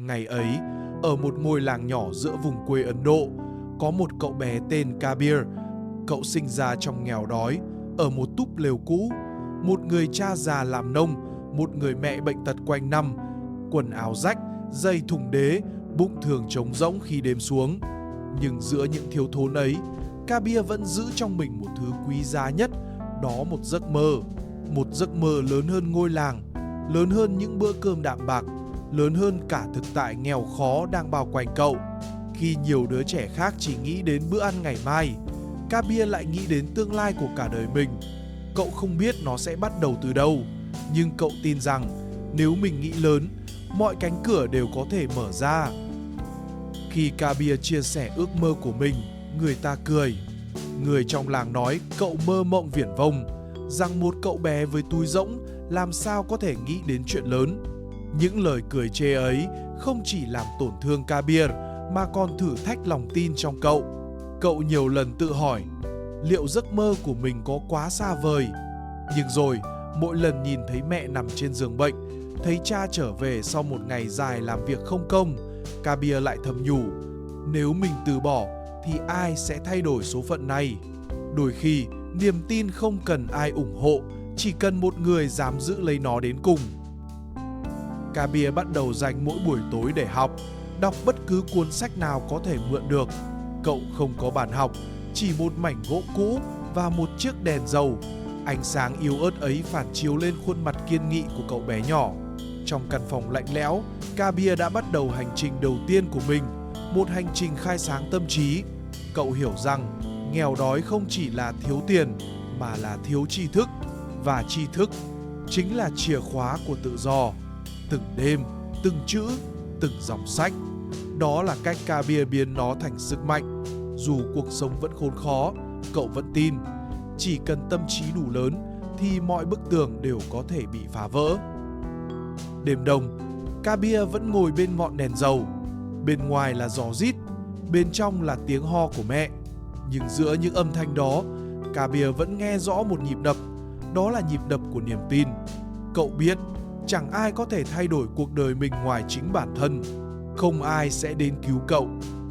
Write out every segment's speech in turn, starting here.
Ngày ấy, ở một ngôi làng nhỏ giữa vùng quê Ấn Độ, có một cậu bé tên Kabir. Cậu sinh ra trong nghèo đói, ở một túp lều cũ. Một người cha già làm nông, một người mẹ bệnh tật quanh năm, quần áo rách, giày thùng đế, bụng thường trống rỗng khi đêm xuống. Nhưng giữa những thiếu thốn ấy, Kabir vẫn giữ trong mình một thứ quý giá nhất, đó một giấc mơ. Một giấc mơ lớn hơn ngôi làng, lớn hơn những bữa cơm đạm bạc, lớn hơn cả thực tại nghèo khó đang bao quanh cậu. Khi nhiều đứa trẻ khác chỉ nghĩ đến bữa ăn ngày mai, Kabir lại nghĩ đến tương lai của cả đời mình. Cậu không biết nó sẽ bắt đầu từ đâu, nhưng cậu tin rằng nếu mình nghĩ lớn, mọi cánh cửa đều có thể mở ra. Khi Kabir chia sẻ ước mơ của mình, người ta cười. Người trong làng nói cậu mơ mộng viển vông, rằng một cậu bé với túi rỗng làm sao có thể nghĩ đến chuyện lớn. Những lời cười chê ấy không chỉ làm tổn thương Kabir mà còn thử thách lòng tin trong cậu. Cậu nhiều lần tự hỏi liệu giấc mơ của mình có quá xa vời. Nhưng rồi, mỗi lần nhìn thấy mẹ nằm trên giường bệnh, thấy cha trở về sau một ngày dài làm việc không công, Kabir lại thầm nhủ, nếu mình từ bỏ thì ai sẽ thay đổi số phận này. Đôi khi, niềm tin không cần ai ủng hộ, chỉ cần một người dám giữ lấy nó đến cùng. Kabir bắt đầu dành mỗi buổi tối để học, đọc bất cứ cuốn sách nào có thể mượn được. Cậu không có bàn học, chỉ một mảnh gỗ cũ và một chiếc đèn dầu. Ánh sáng yếu ớt ấy phản chiếu lên khuôn mặt kiên nghị của cậu bé nhỏ. Trong căn phòng lạnh lẽo, Kabir đã bắt đầu hành trình đầu tiên của mình, một hành trình khai sáng tâm trí. Cậu hiểu rằng nghèo đói không chỉ là thiếu tiền mà là thiếu tri thức, và tri thức chính là chìa khóa của tự do. Từng đêm, từng chữ, từng dòng sách, đó là cách Kabir biến nó thành sức mạnh. Dù cuộc sống vẫn khốn khó, cậu vẫn tin chỉ cần tâm trí đủ lớn thì mọi bức tường đều có thể bị phá vỡ. Đêm đông, Kabir vẫn ngồi bên ngọn đèn dầu. Bên ngoài là gió rít, bên trong là tiếng ho của mẹ. Nhưng giữa những âm thanh đó, Kabir vẫn nghe rõ một nhịp đập. Đó là nhịp đập của niềm tin. Cậu biết chẳng ai có thể thay đổi cuộc đời mình ngoài chính bản thân. Không ai sẽ đến cứu cậu,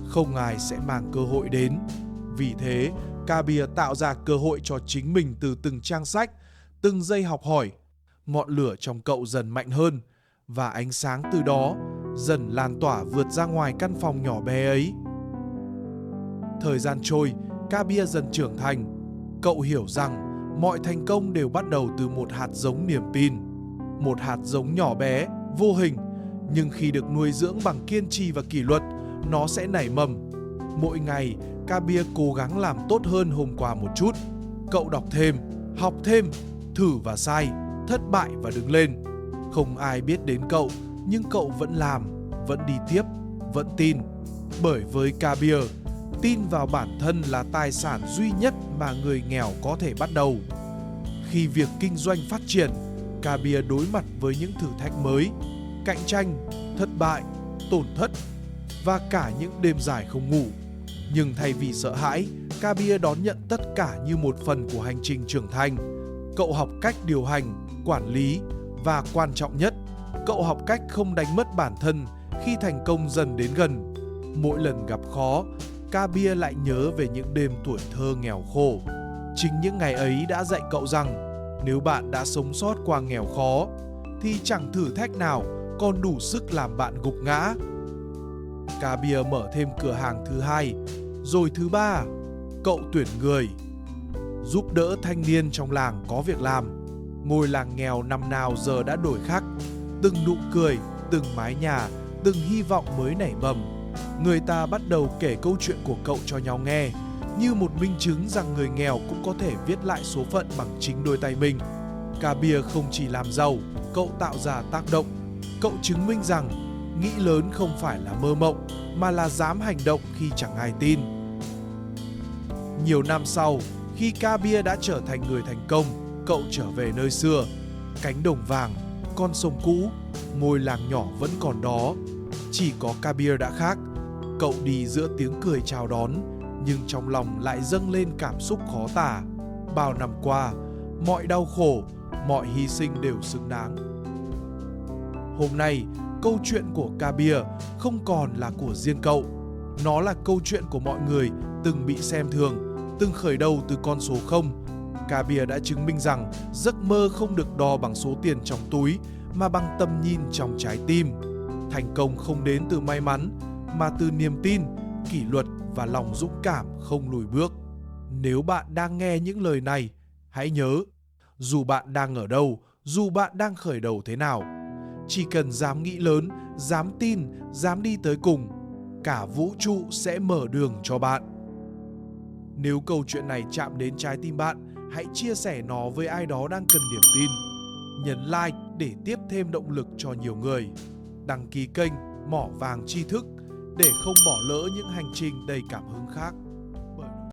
không ai sẽ mang cơ hội đến. Vì thế, Kabir tạo ra cơ hội cho chính mình từ từng trang sách, từng giây học hỏi. Ngọn lửa trong cậu dần mạnh hơn, và ánh sáng từ đó dần lan tỏa vượt ra ngoài căn phòng nhỏ bé ấy. Thời gian trôi, Kabir dần trưởng thành. Cậu hiểu rằng mọi thành công đều bắt đầu từ một hạt giống niềm tin. Một hạt giống nhỏ bé, vô hình, nhưng khi được nuôi dưỡng bằng kiên trì và kỷ luật, nó sẽ nảy mầm. Mỗi ngày, Kabir cố gắng làm tốt hơn hôm qua một chút. Cậu đọc thêm, học thêm, thử và sai, thất bại và đứng lên. Không ai biết đến cậu, nhưng cậu vẫn làm, vẫn đi tiếp, vẫn tin. Bởi với Kabir, tin vào bản thân là tài sản duy nhất mà người nghèo có thể bắt đầu. Khi việc kinh doanh phát triển, Kabir đối mặt với những thử thách mới, cạnh tranh, thất bại, tổn thất và cả những đêm dài không ngủ. Nhưng thay vì sợ hãi, Kabir đón nhận tất cả như một phần của hành trình trưởng thành. Cậu học cách điều hành, quản lý và quan trọng nhất, cậu học cách không đánh mất bản thân khi thành công dần đến gần. Mỗi lần gặp khó, Kabir lại nhớ về những đêm tuổi thơ nghèo khổ. Chính những ngày ấy đã dạy cậu rằng nếu bạn đã sống sót qua nghèo khó thì chẳng thử thách nào còn đủ sức làm bạn gục ngã. Kabir mở thêm cửa hàng thứ 2, rồi thứ 3. Cậu tuyển người, giúp đỡ thanh niên trong làng có việc làm. Ngôi làng nghèo năm nào giờ đã đổi khác. Từng nụ cười, từng mái nhà, từng hy vọng mới nảy mầm. Người ta bắt đầu kể câu chuyện của cậu cho nhau nghe, như một minh chứng rằng người nghèo cũng có thể viết lại số phận bằng chính đôi tay mình. Kabir không chỉ làm giàu, cậu tạo ra tác động. Cậu chứng minh rằng nghĩ lớn không phải là mơ mộng, mà là dám hành động khi chẳng ai tin. Nhiều năm sau, khi Kabir đã trở thành người thành công, cậu trở về nơi xưa. Cánh đồng vàng, con sông cũ, ngôi làng nhỏ vẫn còn đó. Chỉ có Kabir đã khác. Cậu đi giữa tiếng cười chào đón, nhưng trong lòng lại dâng lên cảm xúc khó tả. Bao năm qua, mọi đau khổ, mọi hy sinh đều xứng đáng. Hôm nay, câu chuyện của Kabir không còn là của riêng cậu. Nó là câu chuyện của mọi người từng bị xem thường, từng khởi đầu từ con số 0. Kabir đã chứng minh rằng giấc mơ không được đo bằng số tiền trong túi mà bằng tầm nhìn trong trái tim. Thành công không đến từ may mắn mà từ niềm tin, kỷ luật và lòng dũng cảm không lùi bước. Nếu bạn đang nghe những lời này, hãy nhớ, dù bạn đang ở đâu, dù bạn đang khởi đầu thế nào, chỉ cần dám nghĩ lớn, dám tin, dám đi tới cùng, cả vũ trụ sẽ mở đường cho bạn. Nếu câu chuyện này chạm đến trái tim bạn, hãy chia sẻ nó với ai đó đang cần niềm tin. Nhấn like để tiếp thêm động lực cho nhiều người. Đăng ký kênh Mỏ Vàng Tri Thức để không bỏ lỡ những hành trình đầy cảm hứng khác.